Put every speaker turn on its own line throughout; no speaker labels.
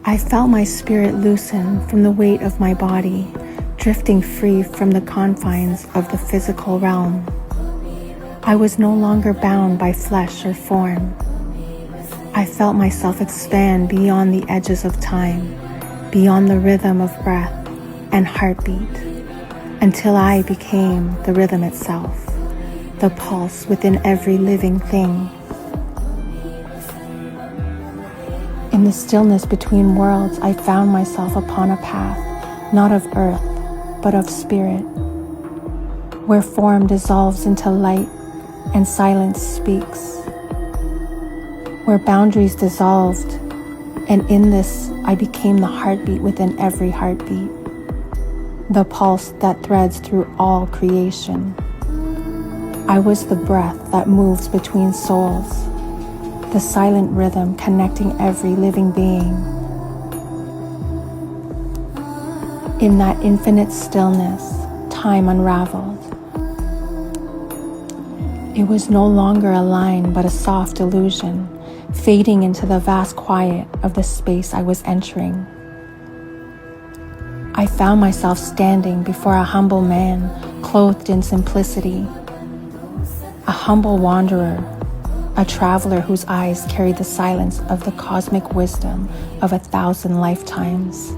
I felt my spirit loosen from the weight of my body, drifting free from the confines of the physical realm. I was no longer bound by flesh or form. I felt myself expand beyond the edges of time, beyond the rhythm of breath and heartbeat, until I became the rhythm itself, the pulse within every living thing. In the stillness between worlds, I found myself upon a path, not of earth, but of spirit, where form dissolves into light and silence speaks, where boundaries dissolved, and in this I became the heartbeat within every heartbeat, the pulse that threads through all creation. I was the breath that moves between souls, the silent rhythm connecting every living being. In that infinite stillness, time unraveled. It was no longer a line but a soft illusion, fading into the vast quiet of the space I was entering. I found myself standing before a humble man, clothed in simplicity, a humble wanderer, a traveler whose eyes carried the silence of the cosmic wisdom of 1,000 lifetimes.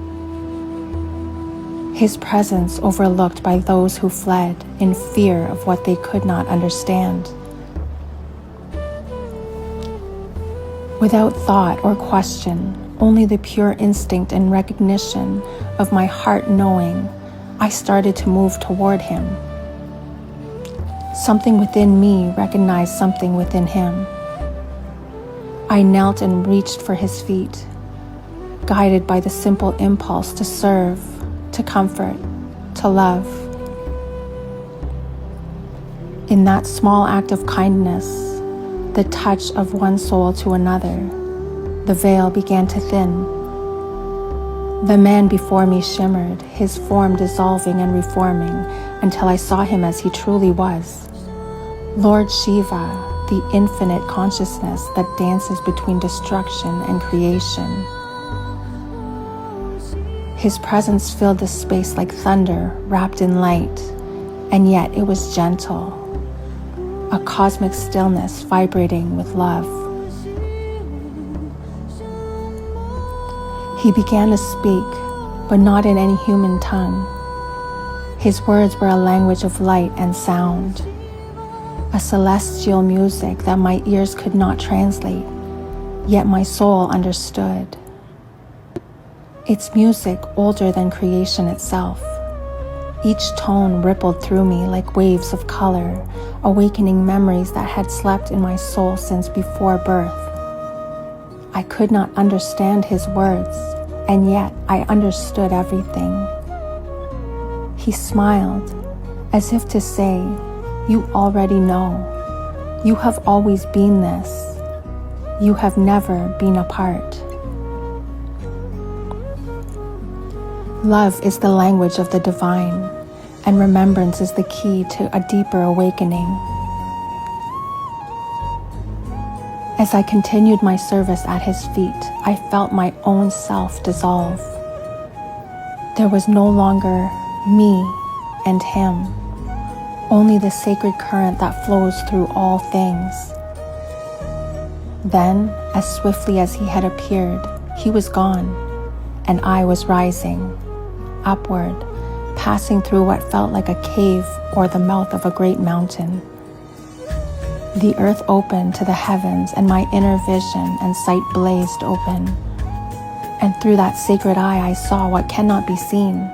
His presence overlooked by those who fled in fear of what they could not understand. Without thought or question, only the pure instinct and recognition of my heart knowing, I started to move toward him. Something within me recognized something within him. I knelt and reached for his feet, guided by the simple impulse to serve, to comfort, to love. In that small act of kindness, the touch of one soul to another, the veil began to thin. The man before me shimmered, his form dissolving and reforming until I saw him as he truly was. Lord Shiva, the infinite consciousness that dances between destruction and creation. His presence filled the space like thunder wrapped in light, and yet it was gentle, a cosmic stillness vibrating with love. He began to speak, but not in any human tongue. His words were a language of light and sound, a celestial music that my ears could not translate, yet my soul understood. It's music older than creation itself. Each tone rippled through me like waves of color, awakening memories that had slept in my soul since before birth. I could not understand his words, and yet I understood everything. He smiled, as if to say, "You already know. You have always been this. You have never been apart." Love is the language of the divine, and remembrance is the key to a deeper awakening. As I continued my service at his feet, I felt my own self dissolve. There was no longer me and him, only the sacred current that flows through all things. Then, as swiftly as he had appeared, he was gone, and I was rising, upward, passing through what felt like a cave or the mouth of a great mountain. The earth opened to the heavens, and my inner vision and sight blazed open. And through that sacred eye I saw what cannot be seen.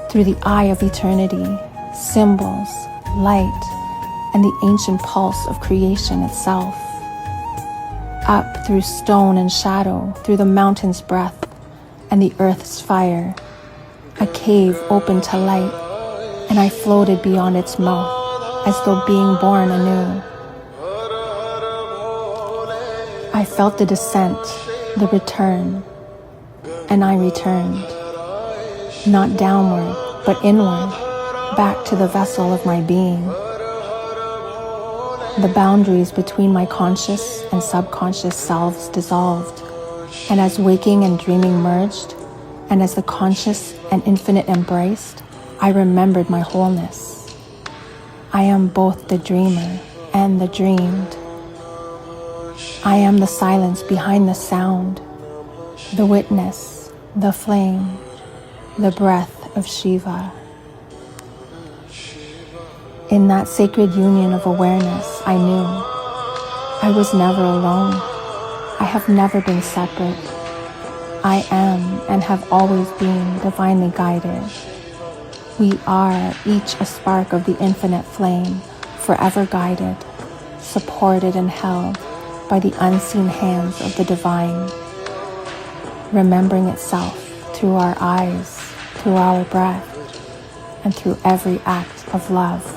Through the eye of eternity, symbols, light, and the ancient pulse of creation itself. Up through stone and shadow, through the mountain's breath and the earth's fire, a cave opened to light, and I floated beyond its mouth as though being born anew. I felt the descent, the return, and I returned, not downward, but inward, back to the vessel of my being. The boundaries between my conscious and subconscious selves dissolved, And as waking and dreaming merged, and as the conscious and infinite embraced, I remembered my wholeness. I am both the dreamer and the dreamed. I am the silence behind the sound, the witness, the flame, the breath of Shiva. In that sacred union of awareness, I knew I was never alone. I have never been separate. I am and have always been divinely guided. We are each a spark of the infinite flame, forever guided, supported and held by the unseen hands of the divine, remembering itself through our eyes, through our breath, and through every act of love.